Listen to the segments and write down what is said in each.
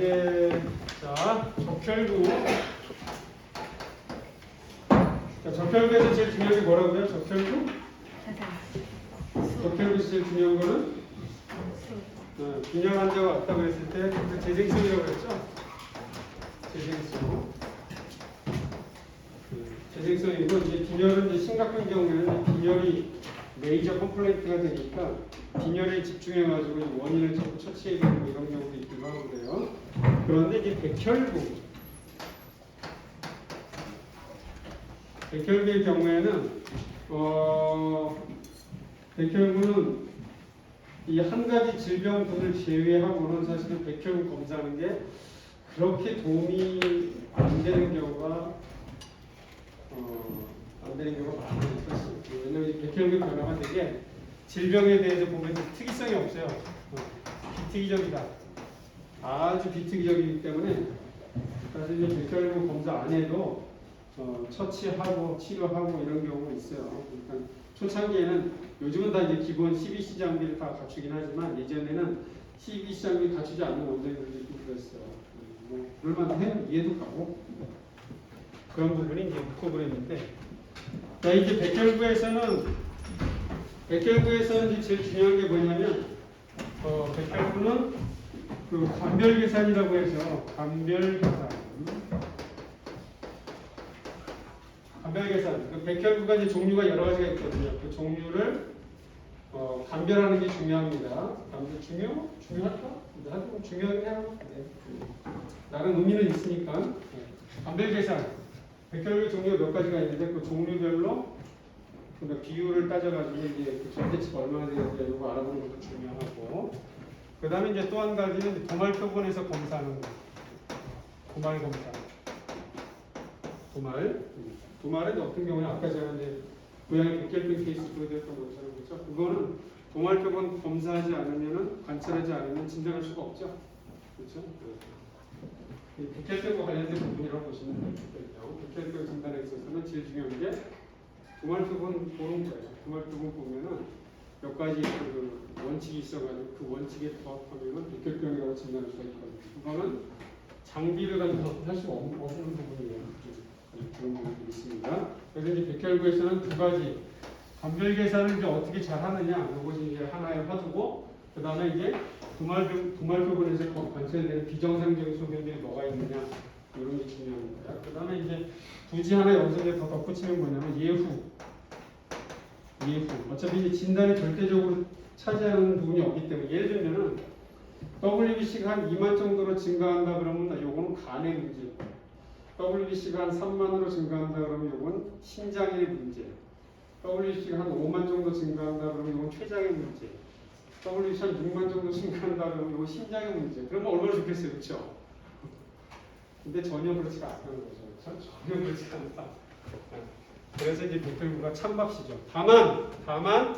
이제 적혈구. 적혈구에서 제일 중요한 게 뭐라고요? 적혈구? 적혈구에서 제일 중요한 거는 균형 환자가 왔다고 했을 때 재생성이라고 했죠? 재생성이고 이제 빈혈은 이제 심각한 경우에는 빈혈이 메이저 컴플레인트가 되니까 빈혈에 집중해가지고 원인을 자꾸 처치해야 되고 이런 경우도 있기도 하고 그래요. 그런데 이제 백혈구의 경우에는 백혈구는 이 한 가지 질병들을 제외하고는 사실은 백혈구 검사하는 게 그렇게 도움이 안 되는 경우가 많이 있었어요. 왜냐하면 백혈구 변화가 되게 질병에 대해서 보면 특이성이 없어요. 비특이적이다. 아주 비특이적이기 때문에 사실 이 백혈구 검사 안 해도 처치하고 치료하고 이런 경우가 있어요. 그러니까 초창기에는 요즘은 다 이제 기본 CBC 장비를 다 갖추긴 하지만 예전에는 CBC 장비 갖추지 않는 원장님들도 있고 그랬어요. 뭐 그럴만 해요. 이해도 가고 그런 부분이 이제 프로그램인데, 이제 백혈구에서는 이제 제일 중요한 게 뭐냐면 백혈구는 그 감별계산이라고 해서 감별계산. 그 백혈구가 이제 종류가 여러 가지가 있거든요. 그 종류를 감별하는 게 중요합니다. 중요할까? 나도 중요하긴 해요. 네. 나름 의미는 있으니까. 네. 감별계산. 백혈구 종류가 몇 가지가 있는데 그 종류별로 그러니까 비율을 따져가지고 이제 그 절대치가 얼마나 되는지 이거 알아보는 것도 중요하고. 그 다음에 이제 또 한 가지는 도말표본에서 검사하는 거. 도말 검사. 도말은 어떤 경우에 아까 제가 이제 고양이 백혈병 케이스 보여드렸던 것처럼 그렇죠? 그거는 도말표본 검사하지 않으면은 관찰하지 않으면 진단할 수가 없죠. 그렇죠? 백혈병과 관련된 부분이라고 보시면 되겠죠. 백혈병 진단에 있어서는 제일 중요한 게 도말표본 보는 거예요. 도말표본 보면은 몇 가지 그 원칙이 있어가지고 그 원칙에 부합하면은 백혈병이라고 진단할 수가 있거든요. 그거는 장비를 가지고 할 수가 없는 부분이에요. 그런 부분이 있습니다. 그래서 이제 백혈구에서는 두 가지 감별 계산을 이제 어떻게 잘 하느냐, 이것이 이제 하나의 화두고, 그 다음에 이제 도말표본에서 관찰되는 비정상적인 소견들이 뭐가 있느냐, 이런 게 중요합니다. 그 다음에 이제 굳이 하나 여기서 더 덧붙이면 뭐냐면 예후. 어차피 이제 진단이 절대적으로 차지하는 부분이 없기 때문에 예를 들면은 WBC가 한 2만 정도로 증가한다 그러면 요거는 간의 문제. WBC가 한 3만으로 증가한다 그러면 이건 신장의 문제. WBC가 한 5만 정도 증가한다 그러면 이건 췌장의 문제. WBC 한 6만 정도 증가한다 그러면 이건 심장의 문제. 그러면 얼마나 좋겠어요, 그렇죠? 근데 전혀 그렇지가 않다는 거죠. 전혀 그렇지가 않다. 그래서 이제 백혈구가 찬밥이죠. 다만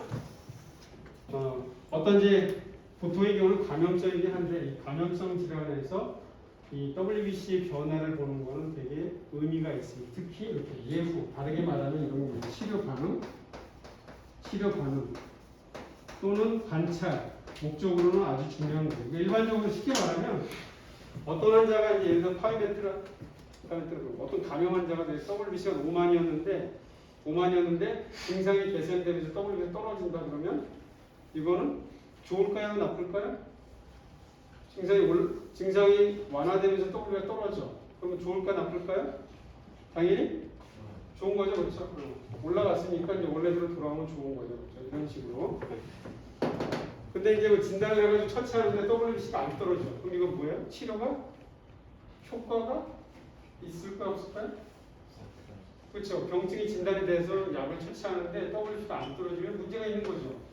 어떤지 보통의 경우는 감염성이긴 한데 이 감염성 질환에서 이 WBC의 변화를 보는 것은 되게 의미가 있습니다. 특히 이렇게 예후, 다르게 말하면 이런 겁니다. 치료 반응 또는 관찰 목적으로는 아주 중요한 거예요. 그러니까 일반적으로 쉽게 말하면 어떤 환자가 이제 예를 들어 파이메트라 어떤 감염 환자가 WBC가 5만이었는데 증상이 개선되면서 WBC가 떨어진다 그러면 이거는 좋을까요? 나쁠까요? 증상이 완화되면서 WBC가 떨어져. 그러면 좋을까 나쁠까요? 당연히 좋은 거죠, 그렇죠? 올라갔으니까 이제 원래대로 돌아오면 좋은 거죠, 그렇죠? 이런 식으로. 근데 이제 진단을 해가지고 처치하는데 WBC가 안 떨어져. 그럼 이건 뭐예요? 치료가 효과가 있을까 없을까요? 그렇죠. 병증이 진단이 돼서 약을 처치하는데 WBC가 안 떨어지면 문제가 있는 거죠.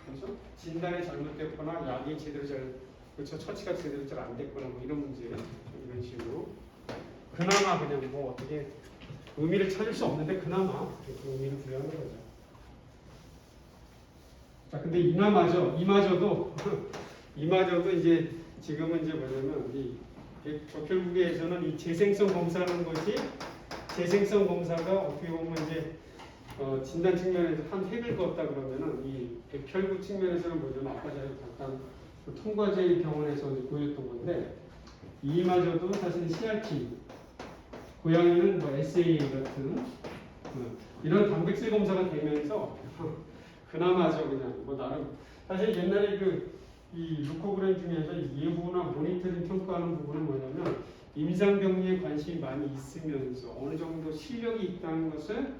그렇죠? 진단이 잘못됐거나 약이 제대로 그렇죠. 처치가 제대로 잘 안 됐거나 뭐 이런 문제, 이런 식으로. 그나마 그냥 뭐 어떻게 의미를 찾을 수 없는데 그나마 그 의미를 부여하는 거죠. 자, 근데 이마저도 이제 지금은 이제 뭐냐면 이 적혈구계에서는 이 재생성 검사라는 것이 재생성 검사가 어떻게 보면 이제 진단 측면에서 한 획을 그었다 그러면은 이 백혈구 측면에서는 뭐냐면 아까 제가 잠깐 그 통과제일 병원에서 이제 보였던 건데 이마저도 사실 CRP, 고양이는 뭐 SAA 같은 이런 단백질 검사가 되면서 그나마죠 그냥 뭐 나름 사실 옛날에 이 루코그램 중에서 예후나 모니터링 평가하는 부분은 뭐냐면 임상병리에 관심이 많이 있으면서 어느 정도 실력이 있다는 것을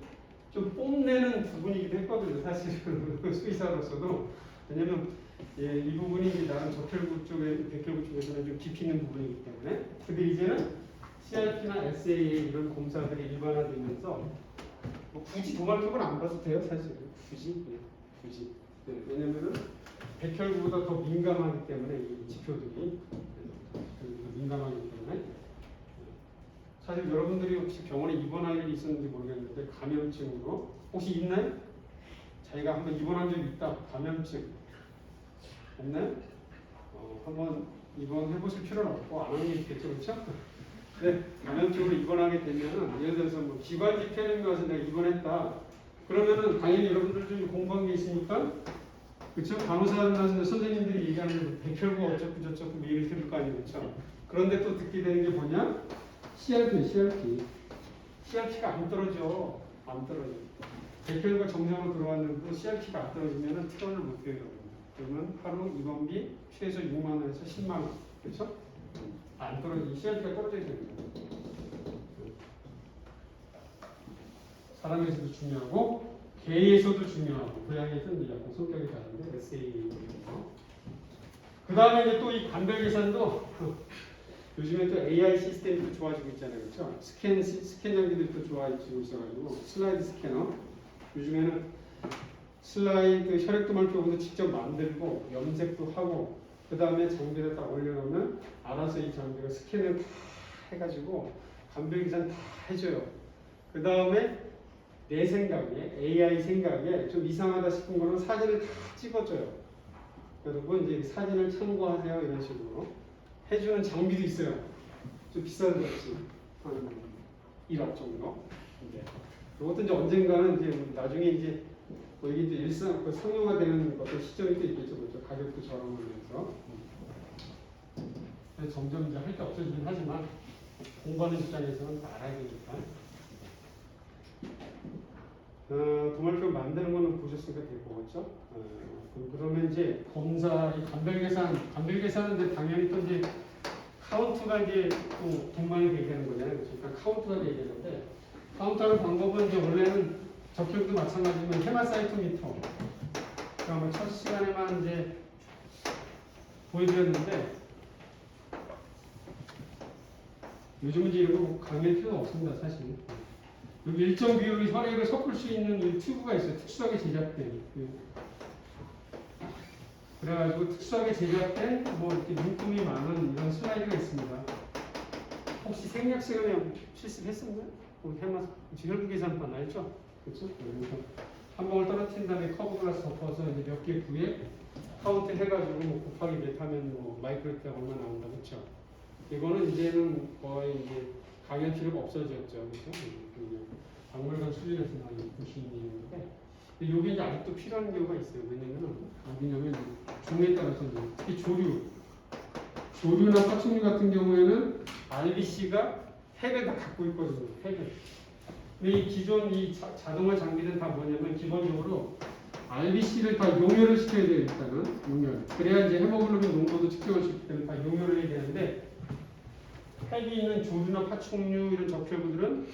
좀 뽐내는 부분이기도 했거든요. 사실은 수의사로서도 왜냐면 이 부분이 이제 나름 적혈구 쪽에 백혈구 쪽에서는 좀 깊이 있는 부분이기 때문에 근데 이제는 CRP나 SAA 이런 검사들이 일반화되면서 뭐 굳이 도말톱은 안 봐도 돼요 사실 굳이 네, 왜냐면은 백혈구보다 더 민감하기 때문에 이 지표들이 민감하기 때문에 사실 여러분들이 혹시 병원에 입원할 일이 있었는지 모르겠는데 감염증으로 혹시 있나요? 자기가 한번 입원한 적이 있다 감염증 없나요? 한번 입원해 보실 필요는 없고 안 하는 게 있겠죠 그렇죠? 네, 감염증으로 입원하게 되면은 예를 들어서 뭐 기관지 폐렴이 와서 내가 입원했다 그러면은 당연히 여러분들 중에 공부한 게 있으니까 그렇죠? 간호사나 선생님들이 얘기하는 백혈구 어쩌고 저쩌고 얘기를 들을 거 아니에요 그렇죠? 그런데 또 듣게 되는 게 뭐냐? CRP가 안 떨어져 백혈구가 정상으로 들어왔는데도 CRP가 안 떨어지면은 퇴원을 못 해요 그러면 하루 입원비 최소 6만 원에서 10만 원 그렇죠? 안 떨어지 CRP가 떨어져야 됩니다 사람에서도 중요하고 개에서도 중요하고 고양이에서는 약간 성격이 다른데 SAA 그 다음에 이제 또 이 간별 계산도 요즘에 또 AI 시스템이 또 좋아지고 있잖아요 그렇죠? 스캔 장비들이 또 좋아지고 있어가지고 슬라이드 스캐너 요즘에는 슬라이드 혈액도말표부터 직접 만들고 염색도 하고 그 다음에 장비를 딱 올려놓으면 알아서 이 장비가 스캔을 다 해가지고 간별 계산 다 해줘요 그 다음에 내 생각에 AI 생각에 좀 이상하다 싶은 거는 사진을 다 찍어줘요. 여러분 이제 사진을 참고하세요 이런 식으로 해주는 장비도 있어요. 좀 비싼 거 없이 한 1억 정도. 네. 이것도 이제 언젠가는 이제 나중에 이제 뭐 이게 이제 일상 상용화 되는 어떤 시점이 또 있겠죠, 그렇죠? 가격도 저렴하면서. 점점 이제 할 게 없어지긴 하지만 공부하는 입장에서는 다 알아야 되니까. 도말표 만드는 거는 보셨으니까 될 거겠죠? 그러면 이제 검사, 이 간별 계산은 이제 당연히 또 이제 카운트가 이제 또 동반이 되게 되는 거잖아요. 그러니까 카운트가 되게 되는데, 카운트하는 방법은 이제 원래는 적혈도 마찬가지지만 헤마사이토미터. 그러니까 첫 시간에만 이제 보여드렸는데, 요즘은 이제 이런 거 강의할 필요가 없습니다, 사실. 여기 일정 비율의 혈액을 섞을 수 있는 이 튜브가 있어요. 특수하게 제작된. 그래가지고 특수하게 제작된 뭐 이렇게 눈금이 많은 이런 슬라이드가 있습니다. 혹시 생략 시간에 실습했었나요? 혈구 계산판 알죠? 그렇죠? 그래서 한 방울 떨어뜨린 다음에 커브 글라스 덮어서 이제 몇 개 구에 카운트 해가지고 뭐 곱하기 몇 하면 뭐 마이크로그램 얼마 나온다, 그렇죠? 이거는 이제는 거의 이제 강연 필요가 없어졌죠, 그렇죠? 박물관 수준에서 나오는 보시는 일인데, 근데 이게 이제 아직도 필요한 경우가 있어요. 왜냐면 어디냐면 종에 따라서 특히 조류나 파충류 같은 경우에는 RBC가 핵을 다 갖고 있거든요. 핵을. 근데 이 기존 이 자동화 장비는 다 뭐냐면 기본적으로 RBC를 다 용혈을 시켜야 돼요. 일단은 용혈. 그래야 이제 헤모글로빈 농도도 측정할 수 있기 때문에 다 용혈을 해야 되는데, 핵이 있는 조류나 파충류 이런 적혈구들은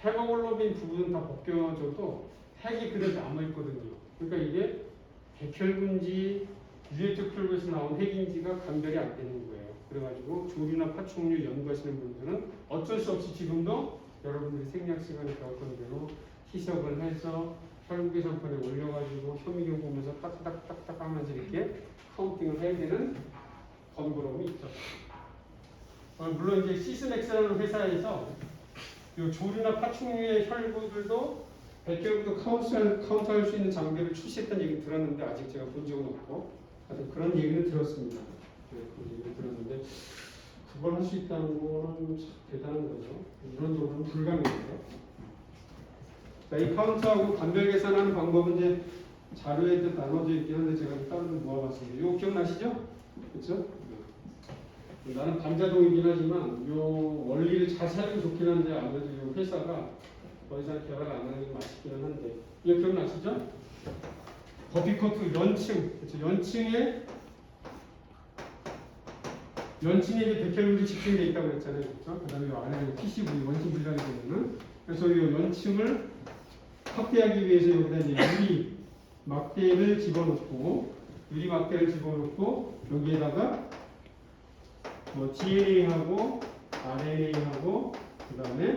헤모글로빈 부분은 다 벗겨져도 핵이 그대로 남아있거든요. 그러니까 이게 백혈구인지 유해적혈구에서 나온 핵인지가 감별이 안 되는 거예요. 그래가지고 조류나 파충류 연구하시는 분들은 어쩔 수 없이 지금도 여러분들이 생략 시간에 배웠던 대로 희석을 해서 혈구 계산판에 올려가지고 현미경 보면서 딱딱딱딱 하면서 이렇게 카운팅을 해야 되는 번거로움이 있죠. 물론 이제 시스맥스라는 회사에서 이 조류나 파충류의 혈구들도 백혈구도 카운트할 수 있는 장비를 출시했다는 얘기 들었는데 아직 제가 본 적은 없고 하여튼 그런 얘기는 들었습니다. 네, 그런 얘기를 들었는데 그걸 할 수 있다는 거는 참 대단한 거죠. 이론적으로는 불가능해요. 이 카운트하고 간별 계산하는 방법은 이제 자료에 나눠져 있긴 한데 제가 따로 좀 모아봤습니다. 이거 기억나시죠? 그렇죠? 나는 반자동이긴 하지만 요 원리를 자세하게 좋긴 한데 아무래도 요 회사가 더 이상 개발 안 하는 게 맛있기는 한데 이거 기억나시죠? 버피코트 연층, 그렇죠? 연층에 이제 백혈물이 집중되어 있다고 했잖아요, 그렇죠? 그다음에 요 안에는 PCV 원심 분량이 되면은 그래서 이 연층을 확대하기 위해서 여기다 이제 유리 막대를 집어넣고 여기에다가 뭐 DNA하고 RNA하고 그다음에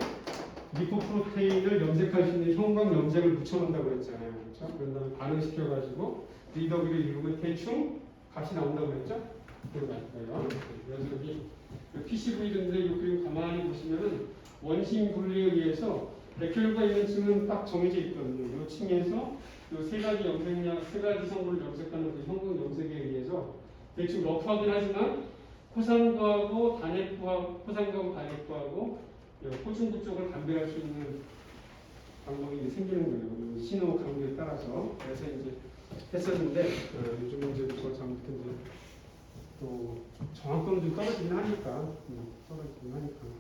리포프로테인을 염색할 수 있는 형광 염색을 붙여놓는다고 했잖아요, 그렇죠? 그런 다음에 반응시켜가지고 DW를 이루면 대충 값이 나온다고 했죠? 기억나실까요? 그래서 여기 PCV인데 이 그림 가만히 보시면은 원심 분리에 의해서 백혈구가 있는 층은 딱 정해져 있거든요. 이 층에서 이 세 가지 염색약, 세 가지 성분을 염색하는 그 형광 염색에 의해서 대충 러프하긴 하지만 포상구하고 단핵구하고 호중구 쪽을 감별할 수 있는 방법이 이제 생기는 거예요. 신호 강도에 따라서. 그래서 이제 했었는데 요즘은 이제 그걸 잘못해서 또 정확도는 좀 떨어지긴 하니까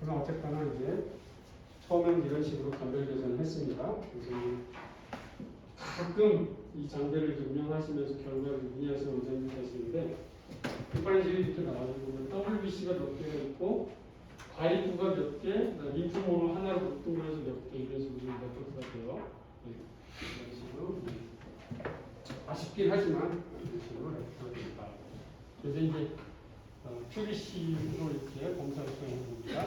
그럼 어쨌거나 이제 처음에는 이런 식으로 감별 계산을 했습니다. 그래서 가끔 이 장비를 운영하시면서 결과를 문의하시는 원장님이 계시는데 이번에 이렇게 나와주고 WBC가 몇 개가 있고 과입구가 몇 개, 림프모노 하나로 묶음으로서 몇 개 이런 식으로 레포트가 돼요. 이런 식으로 아쉽긴 하지만 이런 식으로 레포트가 됩니다. 그래서 이제 QBC로 이렇게 검사를 수행하는 겁니다.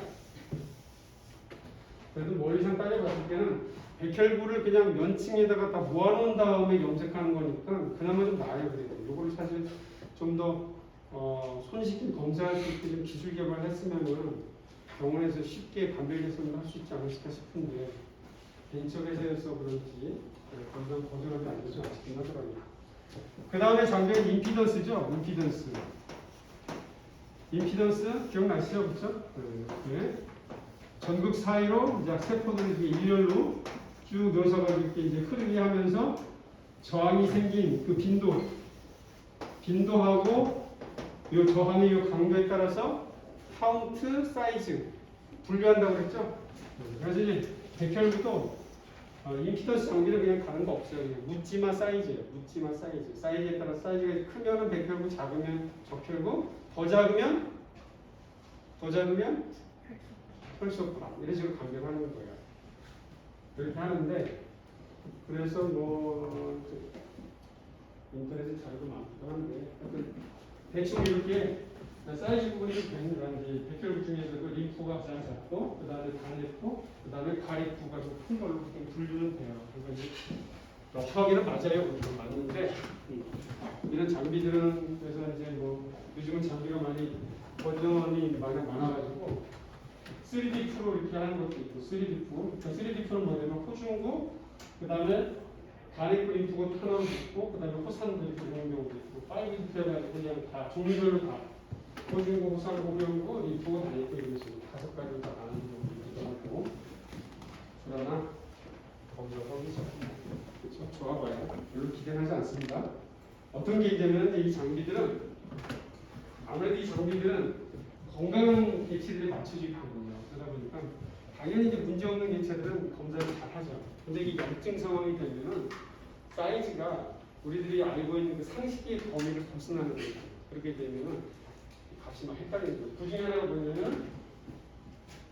그래도 멀리서 따져봤을 때는 백혈구를 그냥 면층에다가 다 모아놓은 다음에 염색하는 거니까 그나마 좀 나아요. 그래도 이거를 사실 좀 더 손쉽게 검사할 수 있게 좀 기술 개발을 했으면은 병원에서 쉽게 감별 개선을 할 수 있지 않을까 싶은데 벤처 회사여서 그런지 거기서 거절하지 않아서 아쉽긴 하더라고요. 그 다음에 장비는 임피던스죠. 임피던스 기억나시죠? 그렇죠? 네. 전극 사이로 이제 세포들이 이렇게 일렬로 쭉 넣어서가지고 이렇게 이제 흐르게 하면서 저항이 생긴 그 빈도하고 이 저항의 이 강도에 따라서 카운트 사이즈 분류한다고 그랬죠? 그래서 이제 백혈구도 임피던스 장비는 그냥 다른 거 없어요. 그냥 묻지마 사이즈예요. 사이즈에 따라 사이즈가 크면은 백혈구, 작으면 적혈구, 더 작으면 혈소판 이런 식으로 감별하는 거예요. 이렇게 하는데 그래서 뭐 인터넷에 자료도 많기도 한데 대충 이렇게 사이즈 구분이 됩니다. 이제 백혈구 중에서도 림프가 가장 작고 그 다음에 단핵구, 그 다음에 가핵구가 좀 큰 걸로 분류는 돼요. 그래서 이제 러프하기는 맞아요. 맞는데 이런 장비들은 그래서 이제 뭐 요즘은 장비가 많이 버전이 많아가지고 3D 프로 이렇게 하는 것도 있고 3D 프로. 그러니까 3D 프로는 뭐냐면 호중구, 그 다음에 가넥 림프고 터널도 있고, 그 다음에 호산도 이렇게 보는 경우도 있고, 5D 프로 해가지고 그냥 다 종류별로 다 호중구, 호산구, 호명구, 림프고 가넥 이런 식으로 5가지로 다 나누는 경우도 있기도 하고. 그러나 거기서 그렇죠? 좋아봐요. 별로 기대하지 않습니다. 어떤 게 있냐면 이 장비들은 아무래도 이 장비들은 건강한 개체들이 맞춰져 있거든요. 그러다 보니까 당연히 이제 문제 없는 개체들은 검사를 잘 하죠. 근데 이 염증 상황이 되면은 사이즈가 우리들이 알고 있는 그 상식의 범위를 벗어나는 거예요. 그렇게 되면은 값이 막 헷갈리는 거예요. 그 중에 하나가 뭐냐면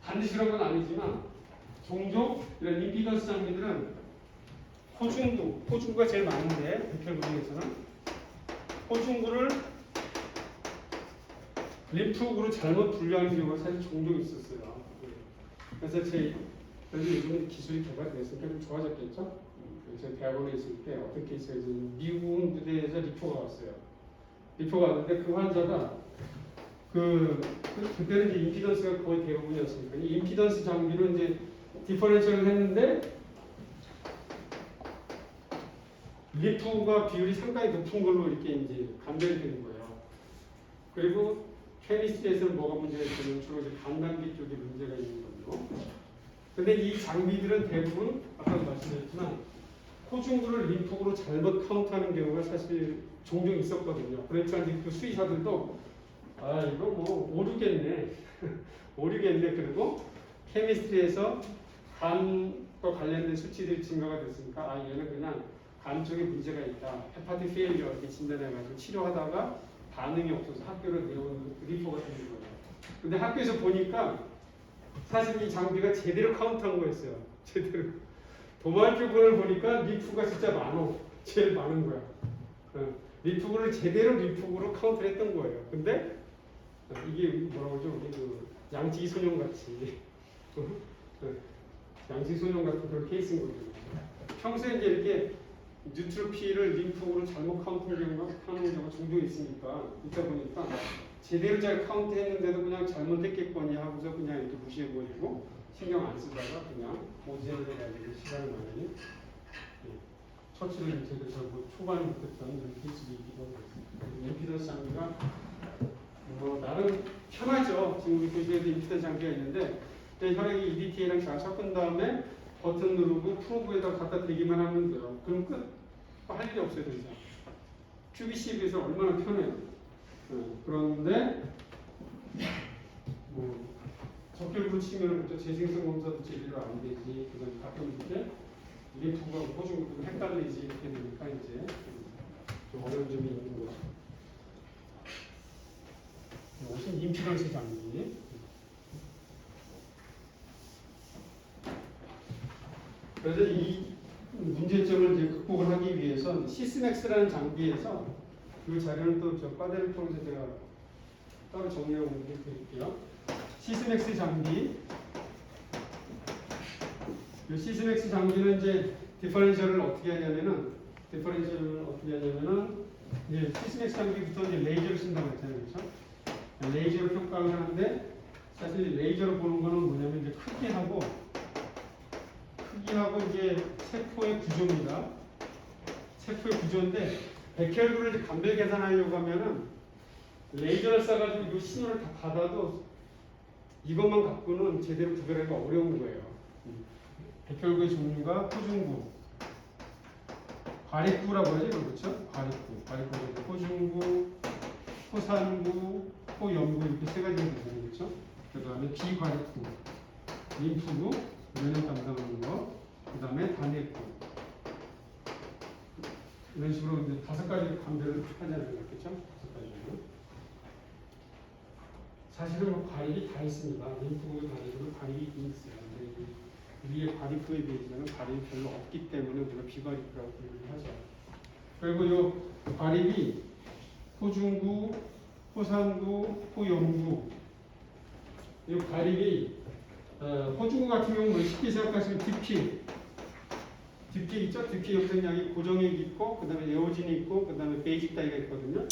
반드시 그런 건 아니지만 종종 이런 임피던스 장비들은 호중구가 제일 많은데 백혈구 중에서는 호중구를 림프구로 잘못 분류하는 경우가 사실 종종 있었어요. 그래서 그래서 요즘 기술이 개발됐으니까 좀 좋아졌겠죠? 제가 대학원에 있을 때 어떤 케이스가 미국 무대에서 리포가 왔어요. 리포가 왔는데 그 환자가 그때는 이제 임피던스가 거의 대부분이었으니까 이 임피던스 장비로 이제 디퍼런셜을 했는데 림프가 비율이 상당히 높은 걸로 이렇게 이제 감별이 되는 거예요. 그리고 케미스트리에서는 뭐가 문제가 있냐면 주로 이제 간단기 쪽에 문제가 있는 거죠. 근데 이 장비들은 대부분 아까도 말씀드렸지만 호중구를 림프구로 잘못 카운트하는 경우가 사실 종종 있었거든요. 그러니까 이제 그 수의사들도 아 이거 뭐 오류겠네. 오류겠네. 그리고 케미스트리에서 간과 관련된 수치들이 증가가 됐으니까 아 얘는 그냥 간 쪽에 문제가 있다. 헤파틱 페일리어 이렇게 진단해가지고 치료하다가 반응이 없어서 학교로 내려오는 리포가 되는 거예요. 근데 학교에서 보니까 사실 이 장비가 제대로 카운트한 거였어요. 제대로. 도마표본을 보니까 리프가 진짜 많어. 제일 많은 거야. 리프를 제대로 리프로 카운트를 했던 거예요. 근데 이게 뭐라고 그러죠? 우리 그 양치기 소년 같이 양치기 소년 같은 그런 케이스인 거죠. 평소에 이제 이렇게 뉴트로피를 림프로 잘못 카운트하는 경우가 종종 있으니까 있다 보니까 제대로 잘 카운트했는데도 그냥 잘못했겠거니 하고서 그냥 이렇게 무시해버리고 신경 안 쓰다가 그냥 오지연에 가지고 시간을 많이 처치를 제대로 초반에 못했던 이런 케이스도 있기도 하고 임피던스 장비가 뭐 나름 편하죠. 지금 우리 교실에도 임피던스 장비가 있는데 혈액이 EDTA랑 잘 섞은 다음에 버튼 누르고 프로브에다 갖다 대기만 하면 돼요. 그럼 끝. 할 일이 없어요, 진짜. QBC에 비해서 얼마나 편해요. 그런데 뭐 적혈구 치면 재생성 검사도 제대로 안 되지. 그다음 가끔 이렇게 리프가 호중도 헷갈리지 이렇게 되니까 이제 좀 어려운 점이 있는 거죠. 이것은 임피던스 장비. 그래서 이 문제점을 이제 극복을 하기 위해서 시스맥스라는 장비에서 이 자료는 또 저 파데를 통해서 제가 따로 정리하고 드릴게요. 시스맥스 장비. 이 시스맥스 장비는 이제 디퍼런셜을 어떻게 하냐면은 이제 시스맥스 장비부터 이제 레이저를 쓴다고 했잖아요, 그렇죠? 레이저로 평가를 하는데 사실 레이저로 보는 거는 뭐냐면 이제 크기하고 이제 세포의 구조입니다. 세포의 구조인데 백혈구를 이제 감별 계산하려고 하면은 레이저를 쏴가지고 이 신호를 다 받아도 이것만 갖고는 제대로 구별하기가 어려운 거예요. 백혈구의 종류가 호중구, 과립구라고 하죠, 그렇죠? 과립구, 호중구, 호산구, 호염구 이렇게 세 가지가 되잖아요, 그렇죠? 그 다음에 비과립구, 림프구, 면역 담당하는 거, 그 다음에 단핵구. 이런 식으로 이제 5가지를 감별을 하잖아요, 그렇죠? 5가지로. 사실은 뭐 과립이 다 있습니다. 림프구의 과립은 과립이 있어요. 근데 위에 과립구에 비해서는 과립이 별로 없기 때문에 우리가 비과립구라고 부르긴 하죠. 그리고 이 과립이 호중구, 호산구, 호염구. 이 과립이 호중구 같은 경우는 쉽게 생각하시면 DP 있죠? DP 염색약이 고정액이 있고, 그 다음에 에오진이 있고, 그 다음에 베이직 다이가 있거든요.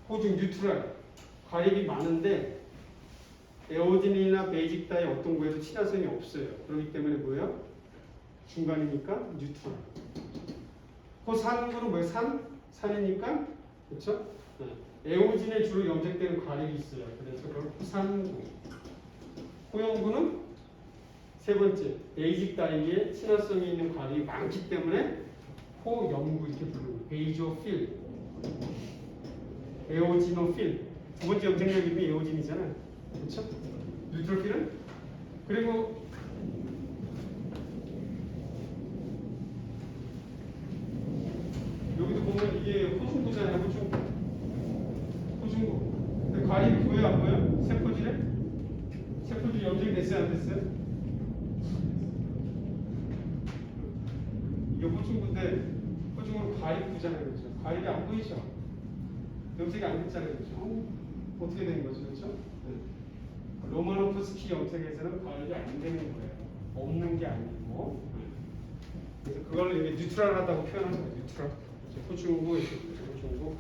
호중 뉴트럴 과립이 많은데 에오진이나 베이직 다이 어떤 거에도 친화성이 없어요. 그렇기 때문에 뭐예요? 중간이니까 뉴트럴. 호산구는 뭐예요? 산이니까 그렇죠? 에오진에 주로 염색되는 과립이 있어요. 그래서 그걸 호산구. 호염구는 세 번째, 베이직 다이에 친화성이 있는 과립이 많기 때문에 호염구 이렇게 부르는 베이조필, 에오지노필. 두 번째 염색약 이름이 에오진이잖아요. 그렇죠? 뉴트로필은 그리고 여기도 보면 이게 호중구잖아요. 호중구. 근데 과립이 보여요, 안 보여요? 세포질이 염색됐어요, 안 됐어요? 이게 호중구인데 호중구는 과립구잖아요, 그렇죠? 과립이 안 보이죠? 염색이 안 됐잖아요, 그렇죠? 어떻게 된 거죠, 그렇죠? 네. 로마노프스키 염색에서는 과립이 안 되는 거예요. 없는 게 아니고. 그래서 그걸 이게 뉴트럴하다고 표현하는 거예요, 뉴트럴. 호중구, 호중구.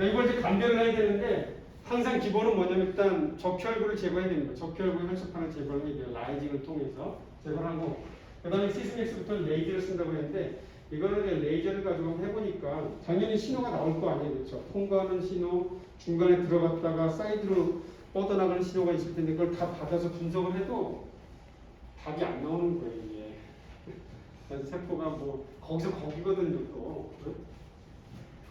이걸 이제 감별을 해야 되는데 항상 기본은 뭐냐면 일단 적혈구를 제거해야 됩니다. 적혈구의 혈소판을 제거를 해야 돼요. 라이징을 통해서 제거하고 그 다음에 시스맥스부터 레이저를 쓴다고 했는데 이거는 이제 레이저를 가지고 해보니까 당연히 신호가 나올 거 아니에요. 그렇죠? 통과하는 신호, 중간에 들어갔다가 사이드로 뻗어나가는 신호가 있을 텐데 그걸 다 받아서 분석을 해도 답이 안 나오는 거예요. 이게. 그래서 세포가 뭐 거기서 거기거든요. 또.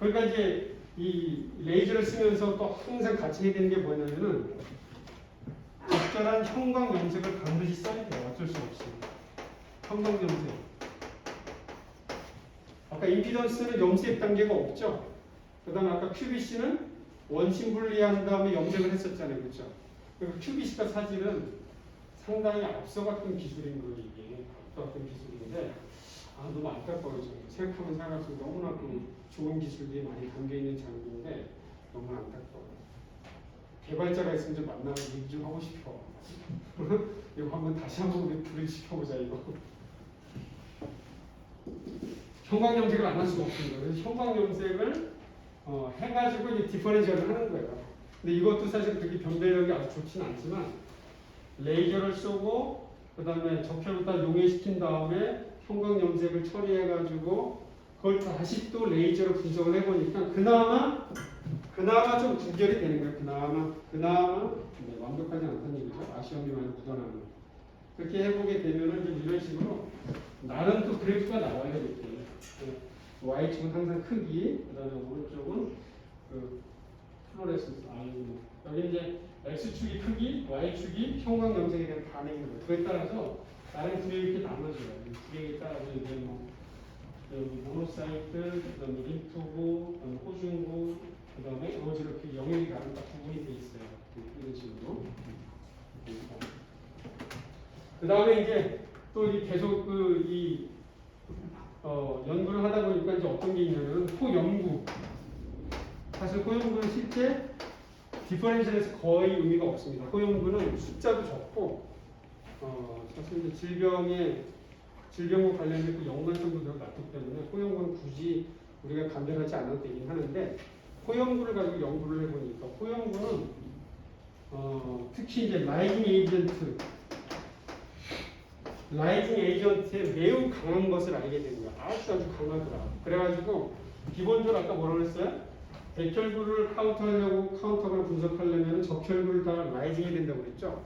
그러니까 이제 이 레이저를 쓰면서 또 항상 같이 해야 되는 게 뭐냐면은 적절한 형광 염색을 반드시 써야 돼요. 어쩔 수 없이. 형광 염색. 아까 임피던스는 염색 단계가 없죠. 그 다음에 아까 QBC는 원심 분리한 다음에 염색을 했었잖아요. 그렇죠? 그리고 QBC가 사실은 상당히 앞서갔던 기술인 거예요. 이게 앞서갔던 기술인데 너무 안타까워요. 생각하면 생각할수록 너무나 좋은 기술들이 많이 담겨있는 장비인데 너무 안타까워요. 개발자가 있으면 좀 만나서 얘기 좀 하고 싶어. 이거 한번 다시 한번 우리 불을 지켜보자 이거. 형광 염색을 안 할 수가 없습니다. 그래서 형광 염색을 해가지고 이제 디퍼런셜을 하는 거예요. 근데 이것도 사실 그렇게 변별력이 아주 좋지는 않지만 레이저를 쏘고 그 다음에 적혈부터 용해시킨 다음에 형광 염색을 처리해가지고 그걸 다시 또 레이저로 분석을 해보니까 그나마 좀 구별이 되는 거예요. 그나마 네, 완벽하지 않다는 얘기죠. 아쉬움이 많이 묻어나는. 그렇게 해보게 되면은 좀 이런 식으로 나름 또 그래프가 나와요. 이렇게 Y축은 항상 크기, 그 다음에 오른쪽은 그 플로레센스. 여기 이제 X축이 크기, Y축이 형광 염색에 대한 반응인 거예요. 그에 따라서 나름 구획이 이렇게 나눠져요. 구획에 따라서 이제 뭐 여기 모노사이트, 그 다음에 림프구, 그 다음에 호중구, 그 다음에 이렇게 영역이 나름 딱 구분이 돼 있어요. 이런 식으로. 그 다음에 이제 또 계속 연구를 하다 보니까 이제 어떤 게 있냐면 호연구. 사실 호연구는 실제 디퍼런셜에서 거의 의미가 없습니다. 호연구는 숫자도 적고 사실 이제 질병과 관련된 그 연관성도 더 낮기 때문에 호연구는 굳이 우리가 감별하지 않아도 되긴 하는데 호연구를 가지고 연구를 해보니까 호연구는 특히 이제 라이징 에이전트에 매우 강한 것을 알게 된 거야. 아주 강하더라. 그래가지고 기본적으로 아까 뭐라고 했어요? 백혈구를 카운터를 분석하려면 적혈구를 다 라이징이 된다고 그랬죠.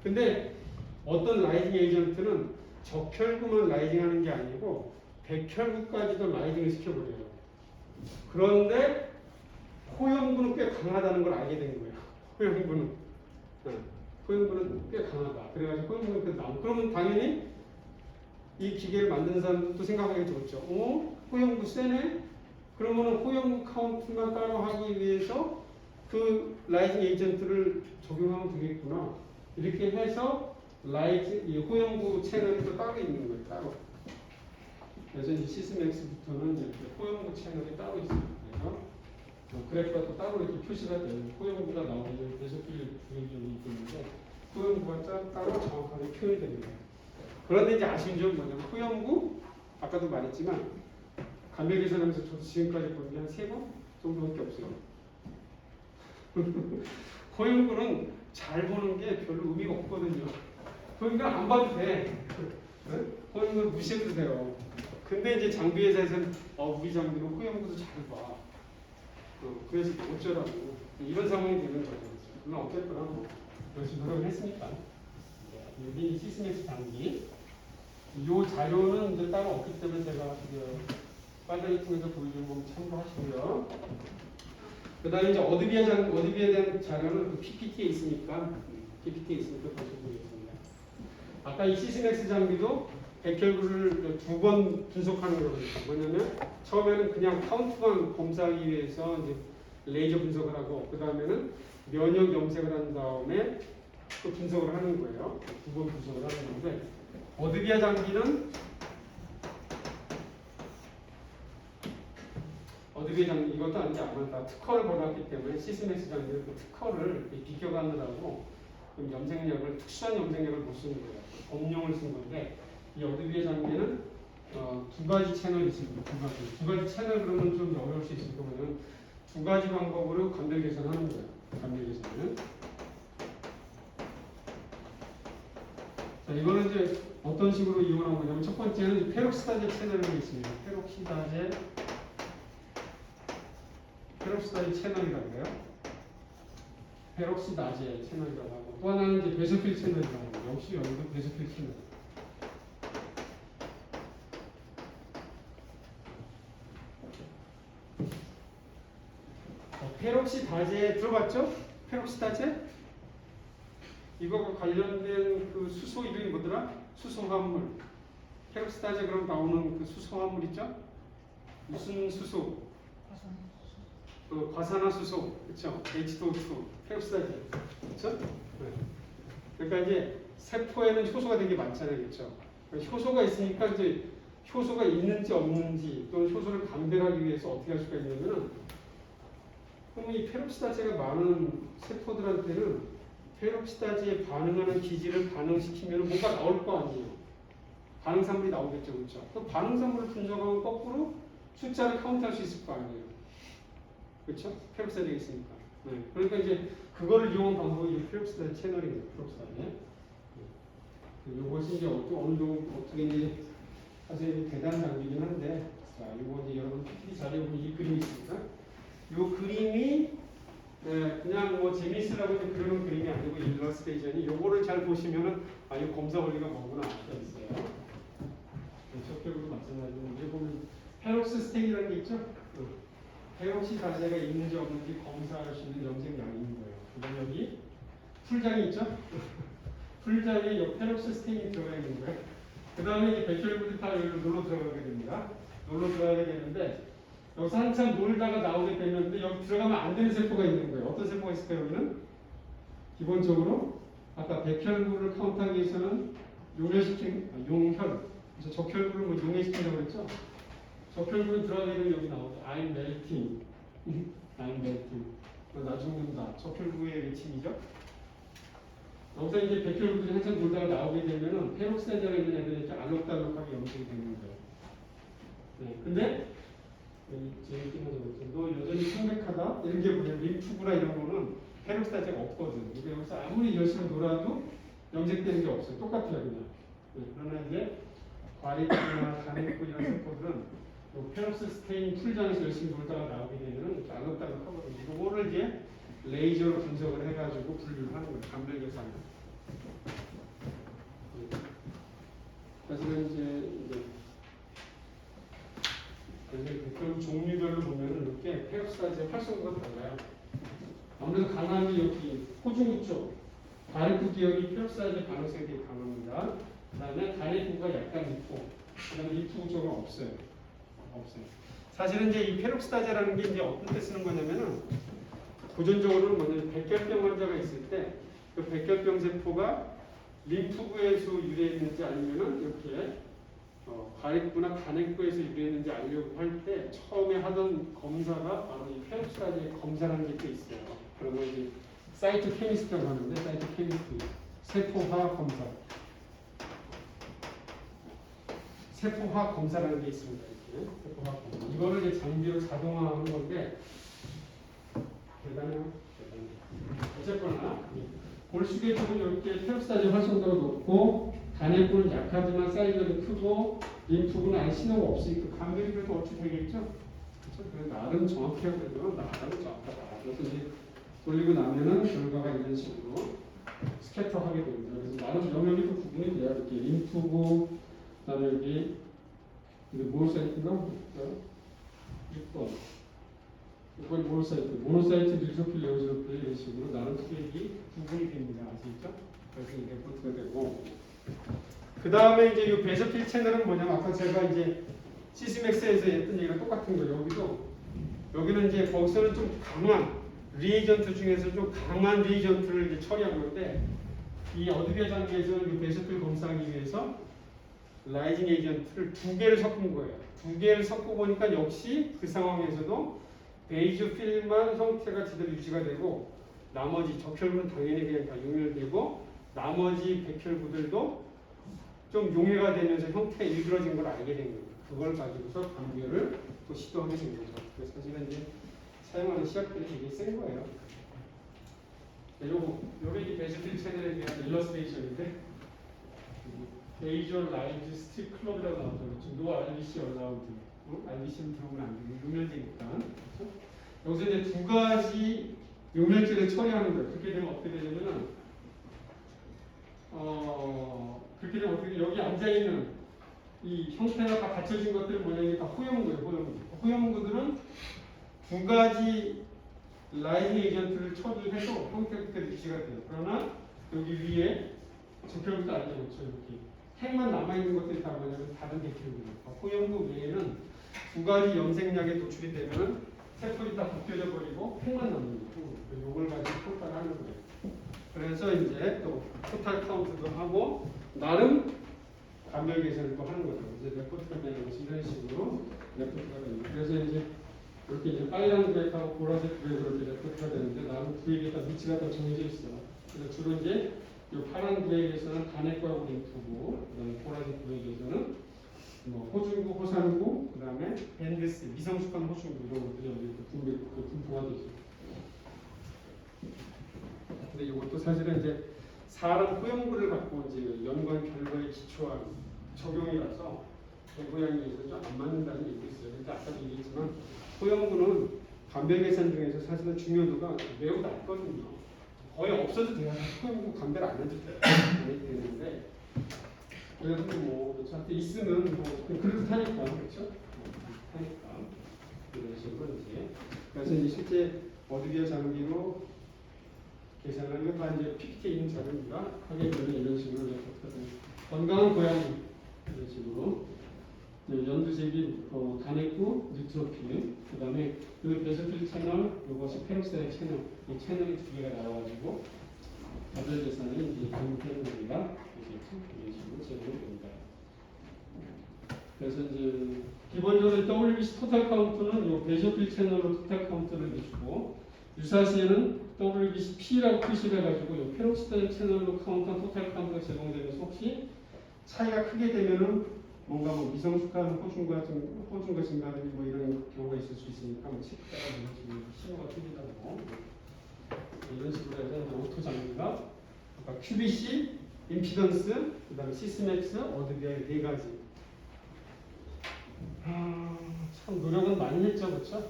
근데 어떤 라이징 에이전트는 적혈구만 라이징하는 게 아니고 백혈구까지도 라이징을 시켜버려요. 그런데 호연구는 꽤 강하다는 걸 알게 된 거예요. 호연구는 꽤 강하다. 그래가지고 호연구는 나오고 그러면 당연히 이 기계를 만든 사람도 생각하기 좋죠. 호연구 세네? 그러면 호연구 카운트만 따로 하기 위해서 그 라이징 에이전트를 적용하면 되겠구나. 이렇게 해서 이 호연구 채널이 또 따로 있는 거예요. 따로. 그래서 이제 시스맥스부터는 이제 호연구 채널이 따로 있어요. 그래서 그래프가 또 따로 이렇게 표시가 돼요. 호연구가 나오면 배속길 구역이 있는데 호연구가 따로 정확하게 표현이 됩니다. 그런데 이제 아쉬운 점은 뭐냐면 호연구 아까도 말했지만 감별 계산하면서 저도 지금까지 본 게 한 3번 정도밖에 없어요. 호연구는 잘 보는 게 별로 의미가 없거든요. 그러니까 안 봐도 돼. 호연구를 무시해도 돼요. 근데 이제 장비 회사에서는 우리 장비는 호연구도 잘 봐. 그래서 어쩌라고 이런 상황이 되는 거죠. 물론 어쨌거나 뭐 열심히 노력을 했으니까. 여기 시스맥스 장비. 이 자료는 이제 따로 없기 때문에 제가 빠르게 통해서 보여주는 거 참고하시고요. 그 다음에 이제 어드비에 대한 자료는 그 PPT에 있으니까 보여드리겠습니다. 아까 이 시스맥스 장비도 백혈구를 2번 분석하는 거거든요. 뭐냐면 처음에는 그냥 카운트만 검사하기 위해서 이제 레이저 분석을 하고 그 다음에는 면역 염색을 한 다음에 또 분석을 하는 거예요. 2번 분석을 하는 건데 어드비아 장비는 이것도 아니지 않았다. 특허를 받았기 때문에 시스맥스 장비는 그 특허를 비껴가느라고 염색약을 특수한 염색약을 못 쓰는 거예요. 범용을 쓴 건데 이 어드비아 장비는 2가지 채널이 있습니다. 두 가지 채널 그러면 좀 어려울 수 있을 거면 2가지 방법으로 감별 계산하는 거예요. 감별 계산은. 자, 이거는 이제 어떤 식으로 이용하는 거냐면 첫 번째는 페록시다제 채널이 있습니다. 페록시다제 채널이라고 해요. 페록시다제 채널이라고 하고 또 하나는 이제 베소필 채널이라고 합니다. 역시 여기도 베소필 채널. 페록시다제 들어봤죠? 페록시다제? 이거가 관련된 그 수소 이름이 뭐더라? 수소화물. 페록시다제 그럼 나오는 그 수소화물 있죠? 무슨 수소? 그 과산화수소, 그렇죠? H2O2, 페록시다제, 그렇죠? 네. 그러니까 이제 세포에는 효소가 되게 많잖아요, 그렇죠? 효소가 있으니까 이제 효소가 있는지 없는지 또는 효소를 감별하기 위해서 어떻게 할 수가 있냐면은 그럼 이 페록시다제가 많은 세포들한테는 페록시다제에 반응하는 기질을 반응시키면 뭔가 나올 거 아니에요. 반응산물이 나오겠죠, 그렇죠? 그 반응산물을 분석하면 거꾸로 숫자를 카운트할 수 있을 거 아니에요. 그렇죠? 페록시다제가 있으니까. 네. 그러니까 이제 그거를 이용한 방법이 페록시다제 채널이에요. 페록시다제. 이것이 이제 어느 정도 어떻게 이제 사실 대단한 장비긴 한데, 자, 이거 이제 여러분 PPT 자료에 보면 이 그림이 있습니다. 이 그림이 그냥 뭐 재미있으라고 이제 그리는 그림이 아니고 일러스트레이션이 요거를 잘 보시면은 아, 이 검사 원리가 뭐구나 알 수가 있어요. 적격으로 마찬가지로 이제 보면 페록시 스테이라는 게 있죠. 페록시다제가 있는지 없는지 검사할 수 있는 염색량인 거예요. 그다음 여기 풀장이 있죠. 풀장에 이 페록시스테인이 들어가 있는 거예요. 그 다음에 이제 백혈구들이 다 여기로 놀러 들어가게 됩니다. 놀러 들어가게 되는데 여기서 한참 놀다가 나오게 되는데 여기 들어가면 안 되는 세포가 있는 거예요. 어떤 세포가 있을까요? 여기는 기본적으로 아까 백혈구를 카운트하기 위해서는 용혈, 그래서 적혈구를 뭐 용해시킨다고 그랬죠? 적혈구는 들어가게 되면 여기 나오죠. I'm melting, I'm melting. 나 죽는다. 적혈구의 외침이죠. 여기서 이제 백혈구들이 한참 놀다가 나오게 되면은 페록시다제가 있는 애들이 이렇게 알록달록하게 염색이 되는 거예요. 네, 근데 재밌긴 하죠. 너 여전히 창백하다? 이런 게 뭐냐? 림프구나 이런 거는 페록시다제가 없거든. 근데 여기서 아무리 열심히 놀아도 염색되는 게 없어요. 똑같아요, 그냥. 네, 그러나 이제 과립구나 간입구 이런 세포들은 페록시스테인 풀장에서 열심히 놀다가 나오게 되면은 알록달록하거든요. 이거를 이제 레이저로 분석을 해가지고 분류를 하는 거예요. 감별 계산을. 사실은 이제 백혈구 종류별로 보면은 이렇게 페록시다제 활성도가 달라요. 아무래도 강한 게 여기 호중구 쪽, 가래구 기역이 페록시다제 반응성이 되게 강합니다. 그다음에 가래구가 약간 있고, 그다음에 림프구 쪽은 없어요. 사실은 이제 이 페록시다제라는 게 이제 어떤 때 쓰는 거냐면은 고전적으로는 뭐냐면 백혈병 환자가 있을 때 그 백혈병 세포가 림프구에서 유래했는지 아니면은 이렇게 과립구나 간액구에서 유래했는지 알려고 할 때 처음에 하던 검사가 바로 이 페록시다제 검사라는 게 또 있어요. 그런 걸 이제 사이트 케미스트라고 하는데 사이트 케미스트 세포화학 검사. 세포화학 검사라는 게 있습니다. 이렇게 세포화학 검사. 이거를 이제 장비로 자동화하는 건데 대단해요. 어쨌거나 골수계 쪽은 이렇게 페록시다제 활성도가 높고 간액구는 약하지만 사이즈가 좀 크고 림프구는 아예 신호가 없으니까 감별이 그래도 어찌 되겠죠? 그렇죠? 그래서 나름 정확해요. 그래도 나름 정확하다. 그래서 이제 돌리고 나면은 결과가 이런 식으로 스캐터 하게 됩니다. 그래서 나름 영역이 또 구분이 돼요. 이렇게 림프구, 그다음에 여기 모노사이트인가? 6번. 이걸 모노사이트, 뉴트로필, 에오지노필 이런 식으로 나름 수액이 구분이 됩니다. 아시겠죠? 그래서 이게 포트가 되고 그 다음에 이제 이 베서필 채널은 뭐냐면 아까 제가 이제 시스맥스에서 했던 얘기랑 똑같은 거예요. 여기는 이제 거기서는 좀 강한 리에이전트 중에서 좀 강한 리에이전트를 이제 처리한 건데 이 어드비아 장비에서는 이 베서필 검사하기 위해서 라이징 에이전트를 2개를 섞은 거예요. 2개를 섞고 보니까 역시 그 상황에서도 베이조필만 형태가 제대로 유지가 되고 나머지 적혈구는 당연히 그냥 다 용혈되고 나머지 백혈구들도 좀 용해가 되면서 형태가 일그러진 걸 알게 된 거예요. 그걸 가지고서 감별을 또 시도하게 된 거죠. 그래서 사실은 이제 사용하는 시약들이 되게 센 거예요. 요게 이제 베이조필 채널에 대한 일러스트레이션인데 베이졸 라이즈 스틱 클럽이라고 나오죠. 그렇죠? 노 RBC 얼라우드. RBC는 들어오면 안 되고 용혈제니까. 그렇죠? 여기서 이제 두 가지 용혈제를 처리하는 거예요. 그렇게 되면 어떻게 되냐면은 그렇게 되면 어떻게 여기 앉아 있는 이 형태가 다 갖춰진 것들은 뭐냐면 다 호염구예요. 호염구. 호염구들은 두 가지 라이징 에이전트를 처리해도 형태부터 유지가 돼요. 그러나 여기 위에 적혈부터 알죠. 그렇죠? 이렇게 핵만 남아있는 것들이 다 뭐냐면 다른 백혈입니다. 호영구 외에는 두 가지 염색약에 노출이 되면 세포이 다 벗겨져 버리고 핵만 남는 거고 이걸 가지고 평가를 하는 거예요. 그래서 이제 또 토탈 카운트도 하고 나름 감별 계산도 하는 거죠. 이제 레포트가 되는 것이 이런 식으로 레포트가 됩니다. 그래서 이제 이렇게 이제 빨간 구획하고 보라색 구획으로 이렇게 레포트가 되는데 나름 구획에 따라 위치가 다 정해져 있어요. 그래서 주로 이제 이 파란 구획에서는 단핵과하고 림프구, 그다음에 보라색 구획에서는 뭐 호중구, 호산구, 그다음에 밴드스, 미성숙한 호중구 이런 것들이 여기 분포가 되죠. 근데 이것도 사실은 이제 사람 호영구를 갖고 이제 연관 결과에 기초한 적용이라서 개고양이에서 좀 안 맞는다는 얘기도 있어요. 근데 아까도 얘기했지만 호영구는 감별 계산 중에서 사실은 중요도가 매우 낮거든요. 거의 없어도 돼요. 호영구 감별 안 해도 되는데 그래도 뭐 저한테 있으면 뭐 그렇다니까 그렇죠? 하니까 이런 식으로 이제 그래서 이제 실제 어드비어 장비로 계산하는 건 다 이제 PPT에 있는 자료입니다. 하게 되면 이런 식으로 건강한 고양이 이런 식으로 연두색이 단핵구, 뉴트로필, 그 다음에 그 베소필 채널, 이것이 페록사이드 채널, 이 채널이 두 개가 나와가지고 가별 계산이 이제 잘못되는 겁니다. 이런 식으로 제공이 됩니다. 그래서 이제 기본적으로 WBC 토탈 카운트는 이 베소필 채널로 토탈 카운트를 내주고 유사시에는 WBC-P라고 표시를 해가지고 이 페록사이드 채널로 카운트한 토탈 카운트가 제공되면서 혹시 차이가 크게 되면은 뭔가 뭐 미성숙한 호중과 증가하는 뭐 이런 경우가 있을 수 있으니까 뭐 체크가 이런 식으로 신호가 틀리다고 이런 식으로 해서 이제 오토 장비가 QBC, 임피던스, 그다음에 시스맥스, 어드비아의 네 가지. 참 노력은 많이 했죠, 그렇죠?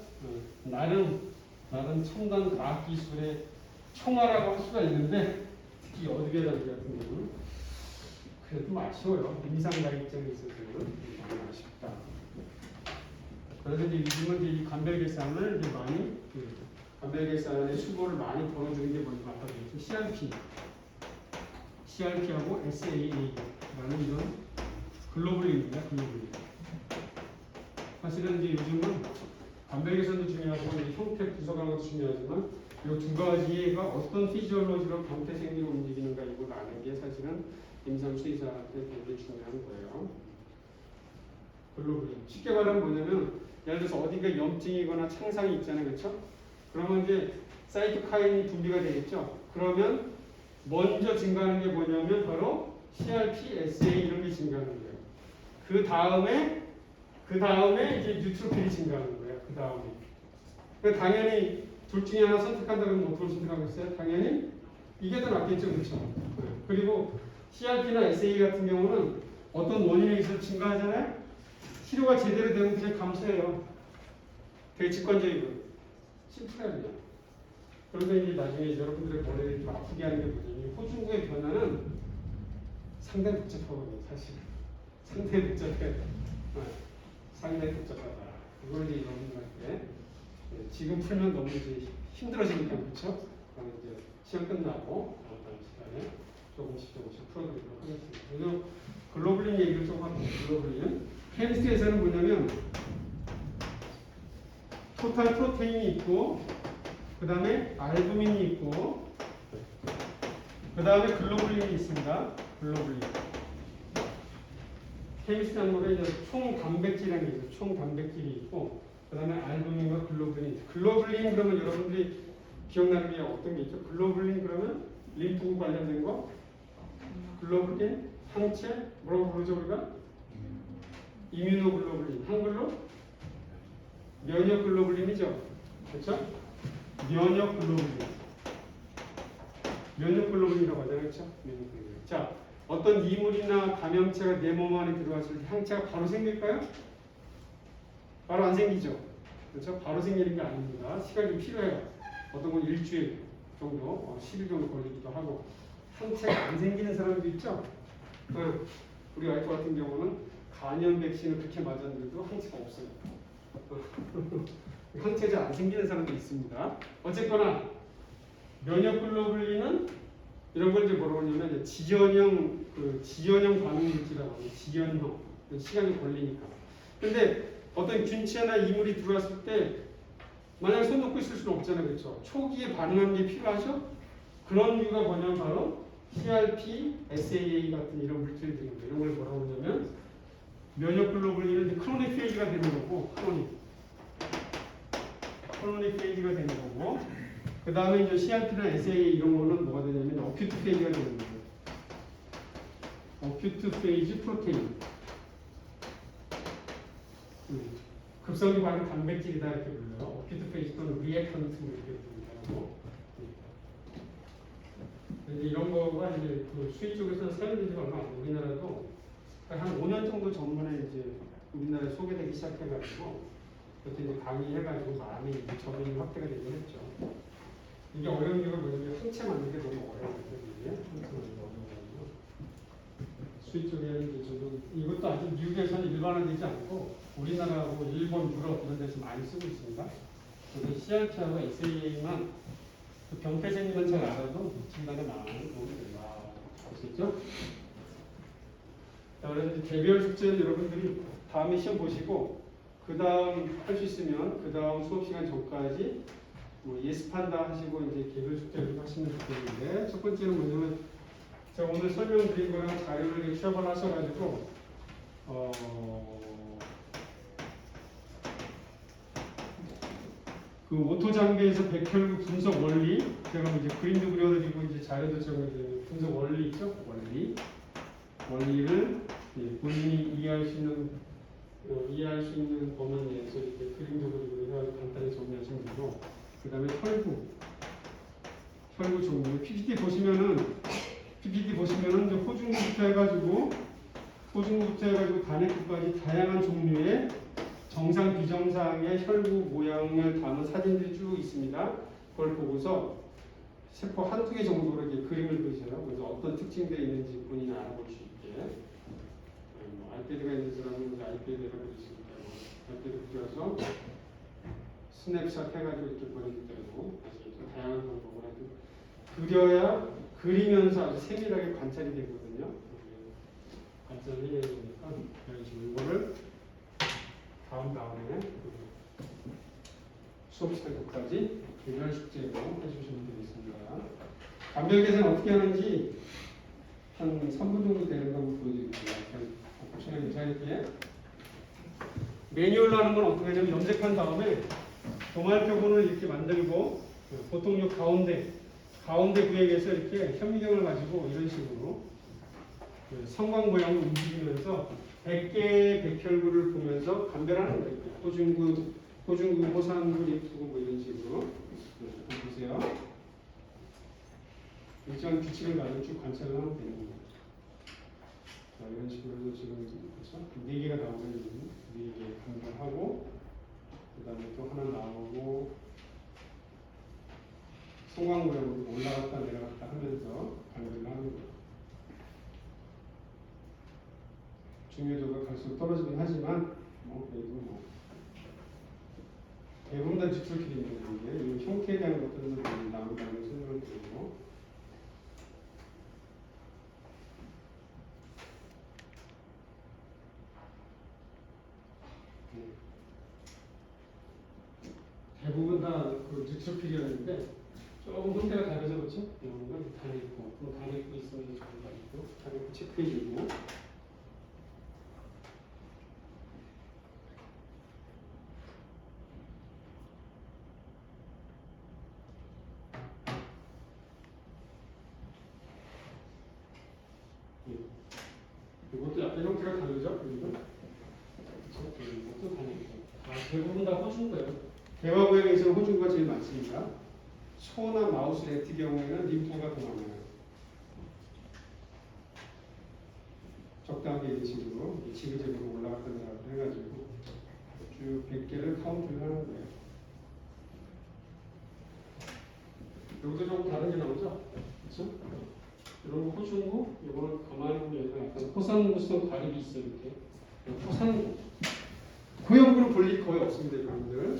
나름 첨단 과학 기술의 총알이라고 할 수가 있는데 특히 어드비아 장비 같은 경우는. 그래도 좀 아쉬워요. 임상가 입장에 있어서는 많이 아쉽다. 그래서 이제 요즘은 이 감별 계산을 이제 많이 감별 계산의 수고를 많이 벌어주는 게 뭔지 아까 얘기했죠. CRP하고 SAA라는 이런 글로벌링입니다. 글로벌링. 사실은 이제 요즘은 감별 계산도 중요하고 형태 분석하는 것도 중요하지만 이 두 가지가 어떤 피지올로지로 변태 생리로 움직이는가 이걸 아는 게 사실은 임상 수의사한테 굉장히 중요한 거예요. 글로벌링. 쉽게 말하면 뭐냐면 예를 들어서 어딘가 염증이거나 창상이 있잖아요, 그렇죠? 그러면 이제 사이토카인이 분비가 되겠죠. 그러면 먼저 증가하는 게 뭐냐면 바로 CRP, SA 이런 게 증가하는 거예요. 그 다음에 이제 뉴트로필이 증가하는 거예요. 그 다음에. 그러니까 당연히 둘 중에 하나 선택한다면 어떻게 선택하겠어요? 당연히 이게 더 낫겠죠, 그렇죠? 그리고 CRP나 SA 같은 경우는 어떤 원인에 의해서 증가하잖아요? 치료가 제대로 되면 그냥 감소해요. 되게 직관적이고 심플해요, 그냥. 그런데 이제 나중에 여러분들의 머리를 좀 아프게 하는 게 뭐냐면 호중구의 변화는 상당히 복잡하거든요, 사실. 상당히 복잡해. 상당히 복잡하다. 이걸 이제 여러분들한테 지금 풀면 너무 이제 힘들어지니까 그렇죠? 그럼 이제 시험 끝나고 다음 시간에 조금씩 풀어드리도록 하겠습니다. 그래서 글로불린 얘기를 좀 하고 글로불린 케미스트리에서는 뭐냐면 토탈 프로테인이 있고 그 다음에 알부민이 있고 그 다음에 글로불린이 있습니다. 글로불린. 케미스트 항목에 총 단백질이라는 게 있어요. 총 단백질이 있고 그 다음에 알부민과 글로불린. 글로불린 그러면 여러분들이 기억나는 게 어떤 게 있죠? 글로불린 그러면 림프 관련된 거? 글로불린, 항체, 뭐라고 부르죠 우리가? 이뮤노글로불린. 한글로? 면역글로불린이죠. 그렇죠? 면역글로불린. 면역글로불린이라고 하잖아요. 그렇죠? 면역글로불린. 자, 어떤 이물이나 감염체가 내 몸 안에 들어왔을 때 항체가 바로 생길까요? 바로 안 생기죠. 그렇죠? 바로 생기는 게 아닙니다. 시간이 좀 필요해요. 어떤 건 일주일 정도, 10일 정도 걸리기도 하고 항체가 안 생기는 사람도 있죠. 우리 와이프 같은 경우는 간염 백신을 그렇게 맞았는데도 항체가 없어요. 항체 잘 안 생기는 사람도 있습니다. 어쨌거나 면역 글로불린은 이런 걸 이제 뭐라고 하냐면 이제 지연형 반응 물질이라고 하죠. 지연형. 시간이 걸리니까. 근데 어떤 균체나 이물이 들어왔을 때 만약 손 놓고 있을 수는 없잖아요. 그렇죠? 초기에 반응하는 게 필요하죠? 그런 이유가 뭐냐면 바로 CRP, SAA 같은 이런 물질들입니다. 이런 걸 뭐라고 하냐면 면역 글로불린은 크로닉 페이지가 되는 거고, 크로닉 페이지가 되는 거고, 그 다음에 이제 CRP나 SAA 이런 거는 뭐가 되냐면 어큐트 페이지가 되는 거예요. 어큐트 페이지 프로테인. 급성기 반응 단백질이다 이렇게 불러요. 어큐트 페이지 또는 리액턴트 이렇게 부르고. 이런 거가 이제 그 수입 쪽에서는 사용된 지가 얼마 안 돼요. 우리나라도 한 5년 정도 전문에 이제 우리나라에 소개되기 시작해가지고 그때 이제 강의해가지고 많이 전문이 확대가 되긴 했죠. 이게 어려운 이유가 뭐냐면 항체 만드는 게 너무 어려워요. 수입 쪽에는 이제 저도 이것도 아직 미국에서는 일반화되지 않고 우리나라하고 일본, 유럽 이런 데서 많이 쓰고 있습니다. 그래서 CRP하고 SAA만 그 병폐생리만 잘 알아도 진단에 많이 도움이 된다. 아시겠죠? 자, 그래서 개별 숙제는 여러분들이 다음에 시험 보시고 그 다음 할 수 있으면 그 다음 수업 시간 전까지 뭐 예습한다 하시고 이제 개별 숙제를 하시면 좋겠는데 첫 번째는 뭐냐면 제가 오늘 설명드린 거랑 자료를 취합을 하셔가지고 그 오토 장비에서 백혈구 분석 원리 제가 이제 그림도 그려드리고 이제 자료도 제공해드리는 분석 원리 있죠? 원리를 본인이 이해할 수 있는 범위 내에서 이렇게 그림도 그리고 해가지고 간단히 정리하시면 되고 그 다음에 혈구 종류 PPT 보시면은 이제 호중구부터 해가지고 단핵구까지 다양한 종류의 정상 비정상의 혈구 모양을 담은 사진들이 쭉 있습니다. 그걸 보고서 세포 한두 개 정도로 이렇게 그림을 그리셔요. 그래서 어떤 특징들이 있는지 본인이 알아볼 수 있게. 아이패드가 있는 사람은 이제 아이패드를 그리시니까 아이패드 그려서 스냅샷 해가지고 이렇게 보내줄 때고 다양한 방법을 그려야 그리면서 아주 세밀하게 관찰이 되거든요. 관찰을 해야 되니까 이런 식으로 이거를 다음에 수업 시간 전까지 개별 숙제로 해주시면 되겠습니다. 감별 계산 어떻게 하는지 한 3분 정도 되는 거 한번 보여드릴게요. 시간 괜찮을게. 매뉴얼로 하는 건 어떻게 하냐면 염색한 다음에 동알표본을 이렇게 만들고 보통 요 가운데 구역에서 이렇게 현미경을 가지고 이런 식으로 성광 모양을 움직이면서 100개의 백혈구를 보면서 감별하는 거예요. 호중구, 호산구, 립투구 뭐 이런 식으로 보세요. 일정한 규칙을 가지고 쭉 관찰을 하면 되는 거예요. 자, 이런 식으로 지금 그렇죠? 4개가 나오면 4개 감별하고 그 다음에 또 하나 나오고 성광 모양으로 올라갔다 내려갔다 하면서 감별을 하는 거예요. 중요도가 갈수록 떨어지긴 하지만 그래도 대부분 다 직설끼리인데 이 형태에 대한 것들은 다음에 설명을 드리고 대부분 다그 직설끼리였는데 조금 형태가 다르죠, 그렇죠? 이런 건 단했고, 또 단했고 있으면 좋은 거 있고, 단했고 체크해주고. 이것도 약간 형태가 다르죠? 이것도 단했고. 대부분 다 호주인 거예요. 대화구역에서는 호주가 제일 많습니다. 소나 마우스, 래트 경우에는 림프가 더 많아요. 적당하게 이런 식으로 지그재그로 올라갔다 내려갔다 해가지고 쭉 100개를 카운트를 하는 거예요. 여기도 조금 다른 게 나오죠? 그렇죠? 이런 거 호중구, 이거는 가만히 보면 약간 호산구성 가립이 있어요. 이렇게 호산구. 고형구는 볼 일 거의 없습니다, 여러분들.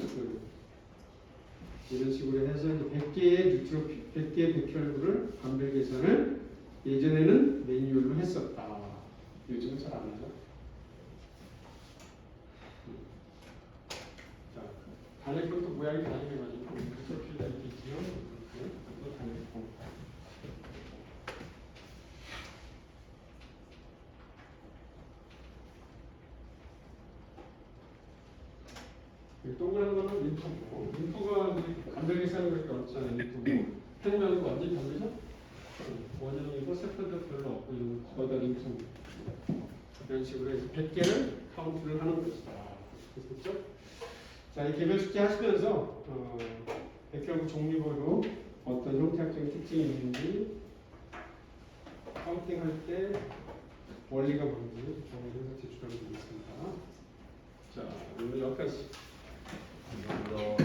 이런 식으로 해서 이제 100개의 뉴트로 100개의 백혈구를 반별 계산을 예전에는 매뉴얼로 했었다. 요즘은 잘 안 하죠. 자, 단일권도 모양이 다양해가지고 설치가 이렇게 있지요. 이것도 단일권. 동그란 거는 림프고, 림프가 간별 계산이 그렇게 어렵잖아요. 림프고 평면하고 완전히 다르죠? 원형이고 세포도 별로 없고 이런 거다 림프. 이런 식으로 해서 100개를 카운트를 하는 것이다. 됐죠? 자, 이 개별 숙제 하시면서 백혈구 종류별로 어떤 형태학적인 특징이 있는지 카운팅할 때 원리가 뭔지 정리해서 제출하면 되겠습니다. 자, 오늘 여기까지. 감사합니다.